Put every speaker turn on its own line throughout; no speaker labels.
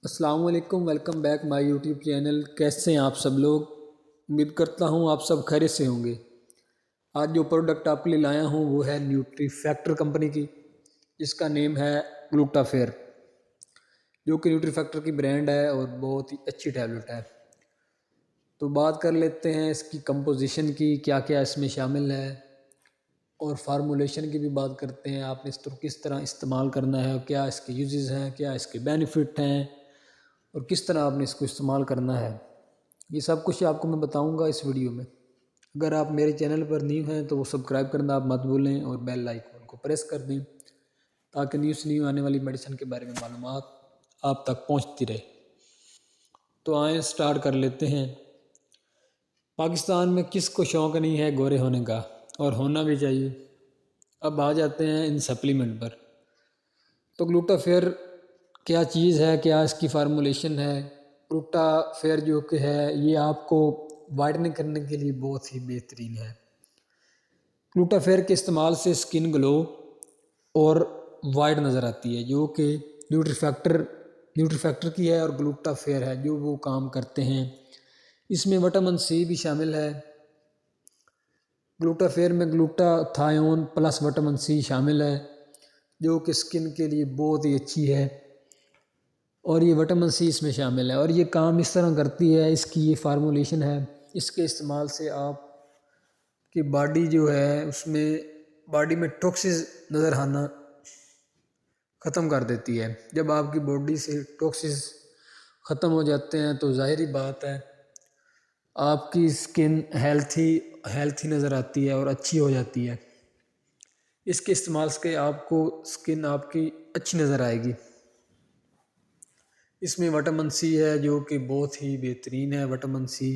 السلام علیکم، welcome back my YouTube channel. کیسے ہیں آپ سب لوگ؟ امید کرتا ہوں آپ سب خیریت سے ہوں گے۔ آج جو پروڈکٹ آپ کے لیے لایا ہوں وہ ہے نیوٹری فیکٹر کمپنی کی، جس کا نیم ہے گلوٹافیر، جو کہ نیوٹری فیکٹر کی برانڈ ہے اور بہت ہی اچھی ٹیبلٹ ہے۔ تو بات کر لیتے ہیں اس کی کمپوزیشن کی، کیا کیا اس میں شامل ہے، اور فارمولیشن کی بھی بات کرتے ہیں۔ آپ نے اس کو کس طرح استعمال کرنا ہے، کیا اس کے یوزز ہیں، کیا اس کے بینیفٹ ہیں، اور کس طرح آپ نے اس کو استعمال کرنا ہے۔ یہ سب کچھ آپ کو میں بتاؤں گا اس ویڈیو میں۔ اگر آپ میرے چینل پر نیو ہیں تو وہ سبسکرائب کرنا آپ مت بھولیں اور بیل آئیکن کو پریس کر دیں تاکہ نیو آنے والی میڈیسن کے بارے میں معلومات آپ تک پہنچتی رہے۔ تو آئیں سٹارٹ کر لیتے ہیں۔ پاکستان میں کس کو شوق نہیں ہے گورے ہونے کا، اور ہونا بھی چاہیے۔ اب آ جاتے ہیں ان سپلیمنٹ پر۔ تو گلوٹافیر کیا چیز ہے، کیا اس کی فارمولیشن ہے؟ گلوٹافیر جو کہ ہے یہ آپ کو وائٹننگ کرنے کے لیے بہت ہی بہترین ہے۔ گلوٹافیر کے استعمال سے سکن گلو اور وائٹ نظر آتی ہے، جو کہ نیوٹری فیکٹر کی ہے اور گلوٹافیر ہے جو وہ کام کرتے ہیں۔ اس میں وٹامن سی بھی شامل ہے۔ گلوٹافیر میں گلوٹاتھائیون پلس وٹامن سی شامل ہے، جو کہ سکن کے لیے بہت ہی اچھی ہے، اور یہ وٹامن سی اس میں شامل ہے۔ اور یہ کام اس طرح کرتی ہے، اس کی یہ فارمولیشن ہے، اس کے استعمال سے آپ کی باڈی جو ہے اس میں باڈی میں ٹاکسز نظر آنا ختم کر دیتی ہے۔ جب آپ کی باڈی سے ٹاکسز ختم ہو جاتے ہیں تو ظاہری بات ہے آپ کی سکن ہیلتھی نظر آتی ہے اور اچھی ہو جاتی ہے۔ اس کے استعمال سے آپ کو سکن آپ کی اچھی نظر آئے گی۔ اس میں وٹامن سی ہے جو کہ بہت ہی بہترین ہے۔ وٹامن سی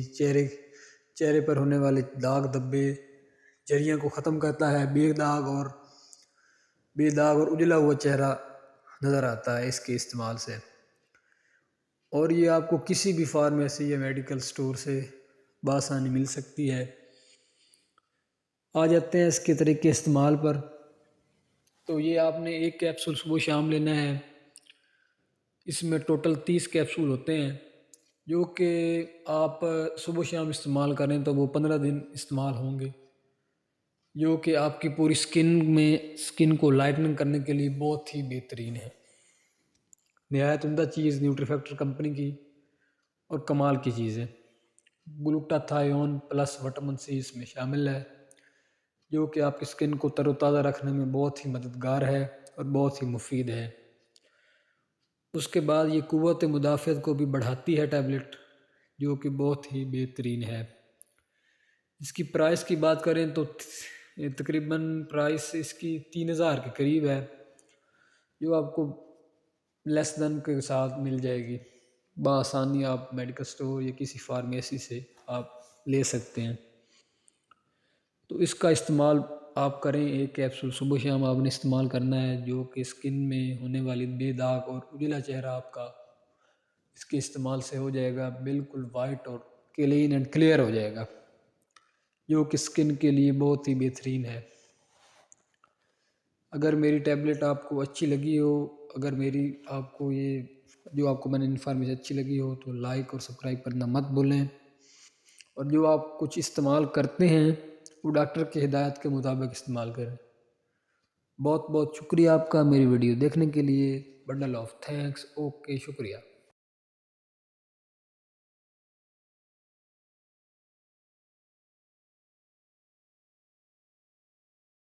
چہرے پر ہونے والے داغ دھبے جھریوں کو ختم کرتا ہے۔ بے داغ اور اجلا ہوا چہرہ نظر آتا ہے اس کے استعمال سے۔ اور یہ آپ کو کسی بھی فارمیسی یا میڈیکل سٹور سے بآسانی مل سکتی ہے۔ آ جاتے ہیں اس کے طریقے استعمال پر۔ تو یہ آپ نے ایک کیپسول صبح شام لینا ہے۔ اس میں ٹوٹل 30 کیپسول ہوتے ہیں، جو کہ آپ صبح شام استعمال کریں تو وہ 15 دن استعمال ہوں گے، جو کہ آپ کی پوری سکن کو لائٹننگ کرنے کے لیے بہت ہی بہترین ہے۔ نہایت عمدہ چیز نیوٹری فیکٹر کمپنی کی اور کمال کی چیز ہے۔ گلوٹاتھائیون پلس وٹامن سی اس میں شامل ہے، جو کہ آپ کی سکن کو تر و تازہ رکھنے میں بہت ہی مددگار ہے اور بہت ہی مفید ہے۔ اس کے بعد یہ قوت مدافعت کو بھی بڑھاتی ہے ٹیبلٹ، جو کہ بہت ہی بہترین ہے۔ اس کی پرائس کی بات کریں تو تقریباً پرائس اس کی 3000 کے قریب ہے، جو آپ کو لیس دن کے ساتھ مل جائے گی۔ بآسانی آپ میڈیکل سٹور یا کسی فارمیسی سے آپ لے سکتے ہیں۔ تو اس کا استعمال آپ کریں، ایک کیپسول صبح شام آپ نے استعمال کرنا ہے، جو کہ سکن میں ہونے والی بے داغ اور اجلا چہرہ آپ کا اس کے استعمال سے ہو جائے گا، بالکل وائٹ اور کلین اینڈ کلیئر ہو جائے گا، جو کہ سکن کے لیے بہت ہی بہترین ہے۔ اگر میری ٹیبلٹ آپ کو اچھی لگی ہو، اگر آپ کو یہ جو آپ کو میں نے انفارمیشن اچھی لگی ہو تو لائک اور سبسکرائب کرنا مت بھولیں، اور جو آپ کچھ استعمال کرتے ہیں وہ ڈاکٹر کی ہدایت کے مطابق استعمال کریں۔ بہت بہت شکریہ آپ کا میری ویڈیو دیکھنے کے لیے۔ Bundle of thanks. اوکے، شکریہ۔